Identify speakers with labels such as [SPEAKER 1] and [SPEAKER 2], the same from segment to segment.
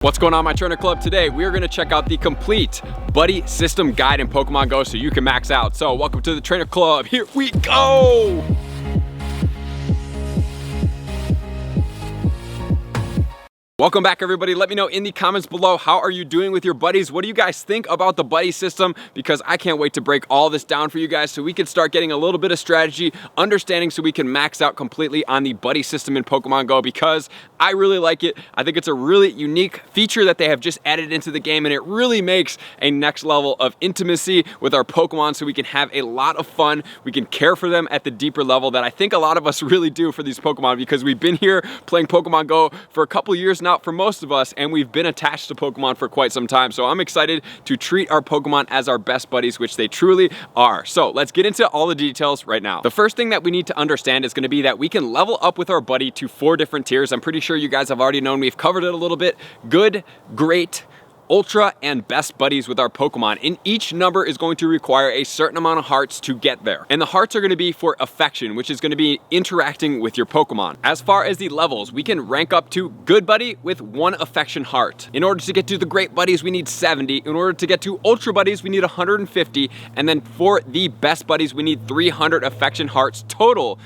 [SPEAKER 1] What's going on, my trainer club? Today we are going to check out the complete buddy system guide in Pokemon Go so you can max out. So welcome to the trainer club. Here we go. Welcome back, everybody. Let me know in the comments below, how are you doing with your buddies? What do you guys think about the buddy system? Because I can't wait to break all this down for you guys so we can start getting a little bit of strategy, understanding, so we can max out completely on the buddy system in Pokemon Go, because I really like it. I think it's a really unique feature that they have just added into the game, and it really makes a next level of intimacy with our Pokemon so we can have a lot of fun. We can care for them at the deeper level that I think a lot of us really do for these Pokemon, because we've been here playing Pokemon Go for a couple years now for most of us, and we've been attached to Pokemon for quite some time. So I'm excited to treat our Pokemon as our best buddies, which they truly are. So let's get into all the details right now. The first thing that we need to understand is going to be that we can level up with our buddy to 4 different tiers. I'm pretty sure you guys have already known, we've covered it a little bit. Good, great, ultra, and best buddies with our Pokemon, and each number is going to require a certain amount of hearts to get there. And the hearts are going to be for affection, which is going to be interacting with your Pokemon. As far as the levels, we can rank up to good buddy with 1 affection heart. In order to get to the great buddies, we need 70. In order to get to ultra buddies, we need 150. And then for the best buddies, we need 300 affection hearts total.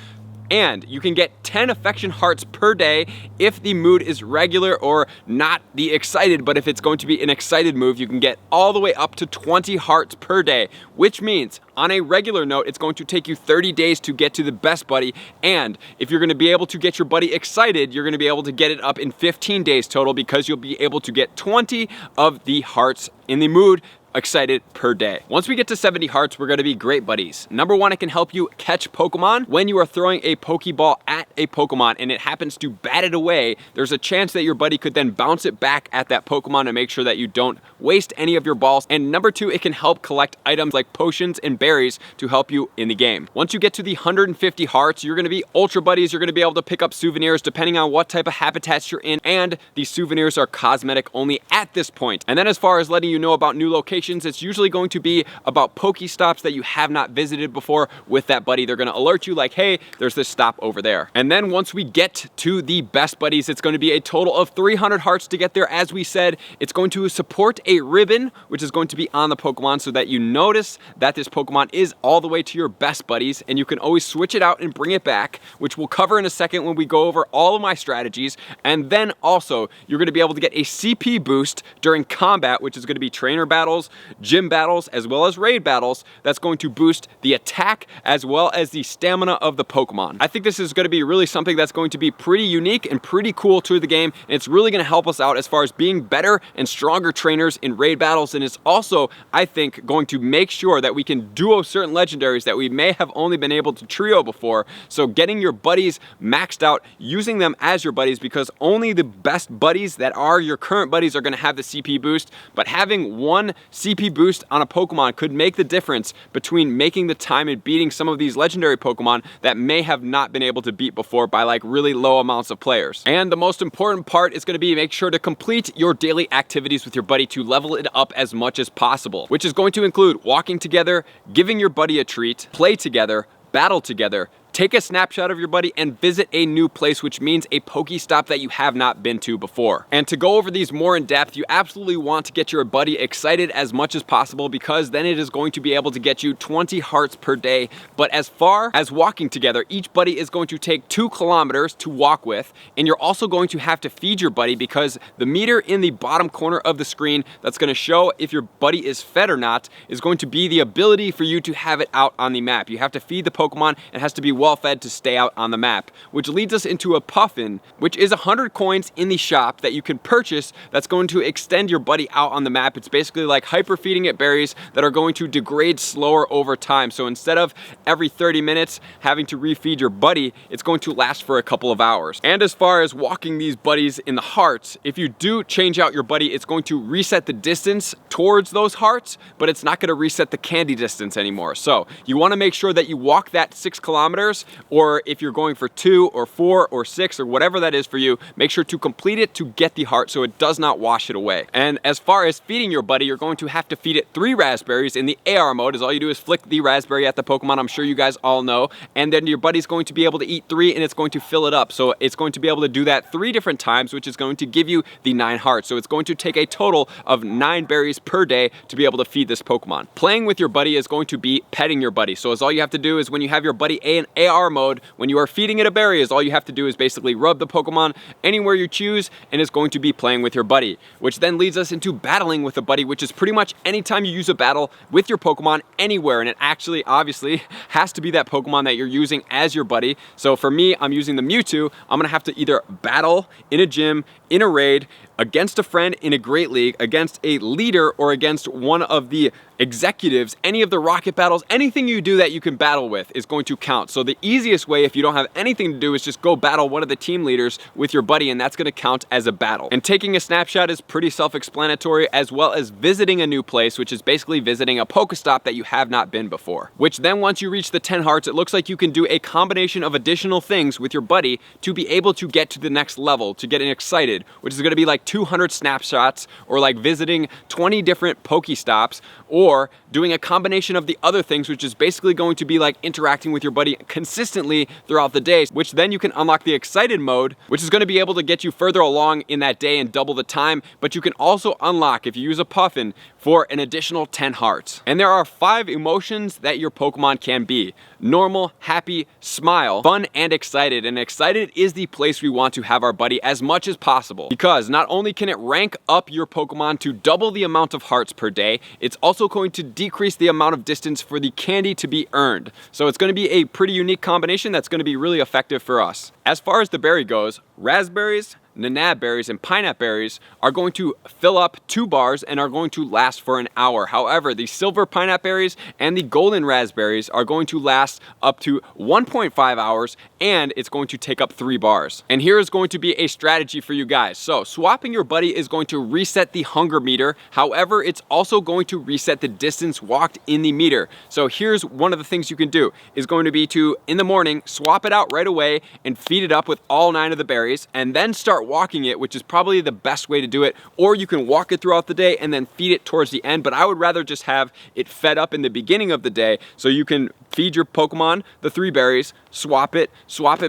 [SPEAKER 1] And you can get 10 affection hearts per day if the mood is regular or not the excited, but if it's going to be an excited move, you can get all the way up to 20 hearts per day, which means on a regular note, it's going to take you 30 days to get to the best buddy. And if you're going to be able to get your buddy excited, you're going to be able to get it up in 15 days total, because you'll be able to get 20 of the hearts in the mood excited per day. Once we get to 70 hearts, we're going to be great buddies. Number 1, it can help you catch Pokemon. When you are throwing a Pokeball at a Pokemon and it happens to bat it away, there's a chance that your buddy could then bounce it back at that Pokemon to make sure that you don't waste any of your balls. And number 2, it can help collect items like potions and berries to help you in the game. Once you get to the 150 hearts, you're going to be ultra buddies. You're going to be able to pick up souvenirs depending on what type of habitats you're in, and these souvenirs are cosmetic only at this point. And then as far as letting you know about new locations, it's usually going to be about Pokestops that you have not visited before with that buddy. They're going to alert you like, hey, there's this stop over there. And then once we get to the best buddies, it's going to be a total of 300 hearts to get there. As we said, it's going to support a ribbon, which is going to be on the Pokemon so that you notice that this Pokemon is all the way to your best buddies, and you can always switch it out and bring it back, which we'll cover in a second when we go over all of my strategies. And then also, you're going to be able to get a CP boost during combat, which is going to be trainer battles, gym battles, as well as raid battles. That's going to boost the attack as well as the stamina of the Pokemon. I think this is going to be really something that's going to be pretty unique and pretty cool to the game, and it's really going to help us out as far as being better and stronger trainers in raid battles. And it's also, I think, going to make sure that we can duo certain legendaries that we may have only been able to trio before. So getting your buddies maxed out, using them as your buddies, because only the best buddies that are your current buddies are going to have the CP boost, but having 1 CP boost on a Pokemon could make the difference between making the time and beating some of these legendary Pokemon that may have not been able to beat before by like really low amounts of players. And the most important part is going to be make sure to complete your daily activities with your buddy to level it up as much as possible, which is going to include walking together, giving your buddy a treat, play together, battle together, take a snapshot of your buddy, and visit a new place, which means a Pokestop that you have not been to before. And to go over these more in depth, you absolutely want to get your buddy excited as much as possible, because then it is going to be able to get you 20 hearts per day. But as far as walking together, each buddy is going to take 2 kilometers to walk with, and you're also going to have to feed your buddy, because the meter in the bottom corner of the screen that's going to show if your buddy is fed or not is going to be the ability for you to have it out on the map. You have to feed the Pokemon. It has to be well fed to stay out on the map, which leads us into a Puffin, which is 100 coins in the shop that you can purchase that's going to extend your buddy out on the map. It's basically like hyper feeding it berries that are going to degrade slower over time. So instead of every 30 minutes having to refeed your buddy, it's going to last for a couple of hours. And as far as walking these buddies in the hearts, if you do change out your buddy, it's going to reset the distance towards those hearts, but it's not going to reset the candy distance anymore. So you want to make sure that you walk that 6 kilometers stars, or if you're going for 2 or 4 or 6 or whatever that is for you, make sure to complete it to get the heart so it does not wash it away. And as far as feeding your buddy, you're going to have to feed it 3 raspberries in the AR mode. Is all you do is flick the raspberry at the Pokemon, I'm sure you guys all know, and then your buddy's going to be able to eat 3 and it's going to fill it up. So it's going to be able to do that 3 different times, which is going to give you the 9 hearts. So it's going to take a total of 9 berries per day to be able to feed this Pokemon. Playing with your buddy is going to be petting your buddy. So all you have to do is when you have your buddy in AR mode, when you are feeding it a berry, is all you have to do is basically rub the Pokemon anywhere you choose, and it's going to be playing with your buddy, which then leads us into battling with a buddy, which is pretty much anytime you use a battle with your Pokemon anywhere, and it actually obviously has to be that Pokemon that you're using as your buddy. So for me, I'm using the Mewtwo. I'm gonna have to either battle in a gym, in a raid, against a friend in a Great League, against a leader, or against one of the executives. Any of the rocket battles, anything you do that you can battle with is going to count. So the easiest way, if you don't have anything to do, is just go battle one of the team leaders with your buddy, and that's going to count as a battle. And taking a snapshot is pretty self-explanatory, as well as visiting a new place, which is basically visiting a Pokestop that you have not been before. Which then once you reach the 10 hearts, it looks like you can do a combination of additional things with your buddy to be able to get to the next level, to get excited, which is going to be like 200 snapshots, or like visiting 20 different Pokestops, or doing a combination of the other things, which is basically going to be like interacting with your buddy consistently throughout the day, which then you can unlock the excited mode, which is going to be able to get you further along in that day and double the time. But you can also unlock, if you use a Puffin, for an additional 10 hearts. And there are 5 emotions that your Pokemon can be: normal, happy, smile, fun, and excited. And excited is the place we want to have our buddy as much as possible, because not only can it rank up your Pokemon to double the amount of hearts per day, it's also going to decrease the amount of distance for the candy to be earned. So it's going to be a pretty unique combination that's going to be really effective for us. As far as the berry goes, raspberries, nanab berries, and pineapple berries are going to fill up 2 bars and are going to last for an hour. However, the silver pineapple berries and the golden raspberries are going to last up to 1.5 hours, and it's going to take up 3 bars. And here is going to be a strategy for you guys. So swapping your buddy is going to reset the hunger meter. However, it's also going to reset the distance walked in the meter. So here's one of the things you can do, is going to be to, in the morning, swap it out right away and feed it up with all 9 of the berries, and then start walking it, which is probably the best way to do it. Or you can walk it throughout the day and then feed it towards the end, but I would rather just have it fed up in the beginning of the day, so you can feed your Pokemon the 3 berries, swap it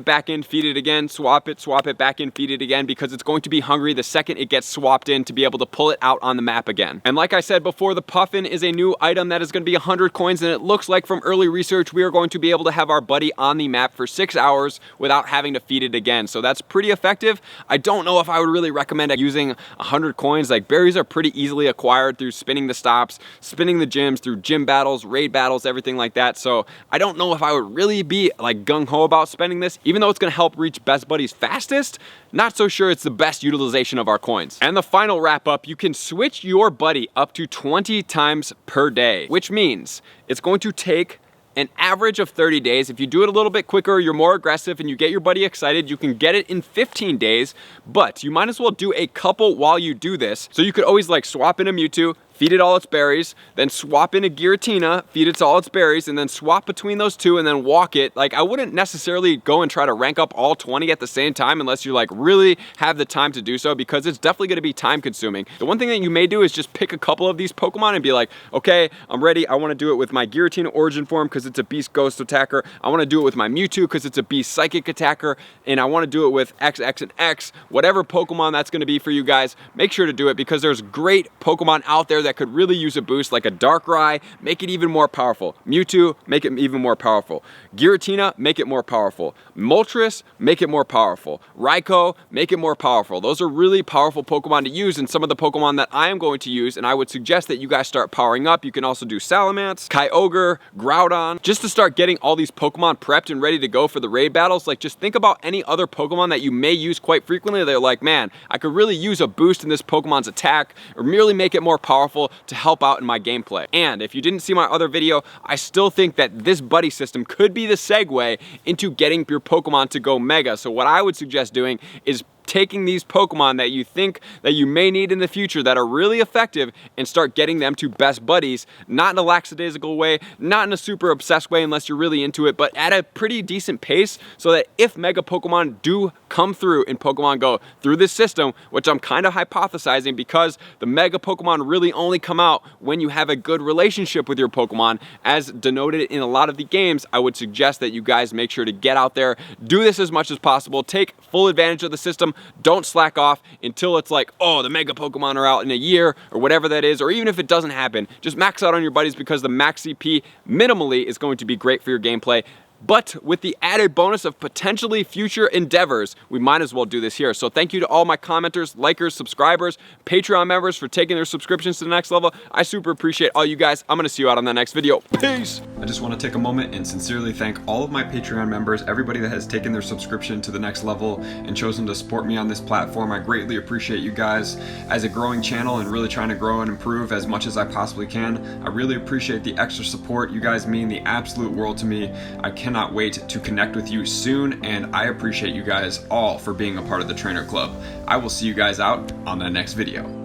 [SPEAKER 1] back in, feed it again, swap it back in, feed it again, because it's going to be hungry the second it gets swapped in, to be able to pull it out on the map again. And like I said before, the Puffin is a new item that is going to be 100 coins, and it looks like from early research we are going to be able to have our buddy on the map for 6 hours without having to feed it again. So that's pretty effective. I don't know if I would really recommend using 100 coins. Like, berries are pretty easily acquired through spinning the stops, spinning the gyms, through gym battles, raid battles, everything like that. So I don't know if I would really be like gung-ho about spending this, even though it's going to help reach best buddies fastest. Not so sure it's the best utilization of our coins. And the final wrap up, you can switch your buddy up to 20 times per day, which means it's going to take an average of 30 days. If you do it a little bit quicker, you're more aggressive, and you get your buddy excited, you can get it in 15 days, but you might as well do a couple while you do this. So you could always like swap in a Mewtwo, feed it all its berries, then swap in a Giratina, feed it all its berries, and then swap between those 2 and then walk it. Like, I wouldn't necessarily go and try to rank up all 20 at the same time unless you like really have the time to do so, because it's definitely going to be time consuming. The one thing that you may do is just pick a couple of these Pokemon and be like, okay, I'm ready. I want to do it with my Giratina origin form because it's a beast ghost attacker. I want to do it with my Mewtwo because it's a beast psychic attacker, and I want to do it with X, X, and X. Whatever Pokemon that's going to be for you guys, make sure to do it, because there's great Pokemon out there that could really use a boost, like a Darkrai, make it even more powerful. Mewtwo, make it even more powerful. Giratina, make it more powerful. Moltres, make it more powerful. Raikou, make it more powerful. Those are really powerful Pokemon to use, and some of the Pokemon that I am going to use, and I would suggest that you guys start powering up. You can also do Salamence, Kyogre, Groudon, just to start getting all these Pokemon prepped and ready to go for the raid battles. Like, just think about any other Pokemon that you may use quite frequently. They're like, man, I could really use a boost in this Pokemon's attack, or merely make it more powerful to help out in my gameplay. And if you didn't see my other video, I still think that this buddy system could be the segue into getting your Pokemon to go mega. So what I would suggest doing is taking these Pokemon that you think that you may need in the future that are really effective and start getting them to best buddies, not in a lackadaisical way, not in a super obsessed way unless you're really into it, but at a pretty decent pace so that if Mega Pokemon do come through in Pokemon Go through this system, which I'm kind of hypothesizing because the Mega Pokemon really only come out when you have a good relationship with your Pokemon, as denoted in a lot of the games, I would suggest that you guys make sure to get out there, do this as much as possible, take full advantage of the system, don't slack off until it's like, oh, the Mega Pokemon are out in a year or whatever that is, or even if it doesn't happen, just max out on your buddies because the max CP minimally is going to be great for your gameplay. But with the added bonus of potentially future endeavors, we might as well do this here. So thank you to all my commenters, likers, subscribers, Patreon members for taking their subscriptions to the next level. I super appreciate all you guys. I'm gonna see you out on the next video. Peace! I just wanna take a moment and sincerely thank all of my Patreon members, everybody that has taken their subscription to the next level and chosen to support me on this platform. I greatly appreciate you guys. As a growing channel and really trying to grow and improve as much as I possibly can, I really appreciate the extra support. You guys mean the absolute world to me. I cannot wait to connect with you soon, and I appreciate you guys all for being a part of the Trainer Club. I will see you guys out on the next video.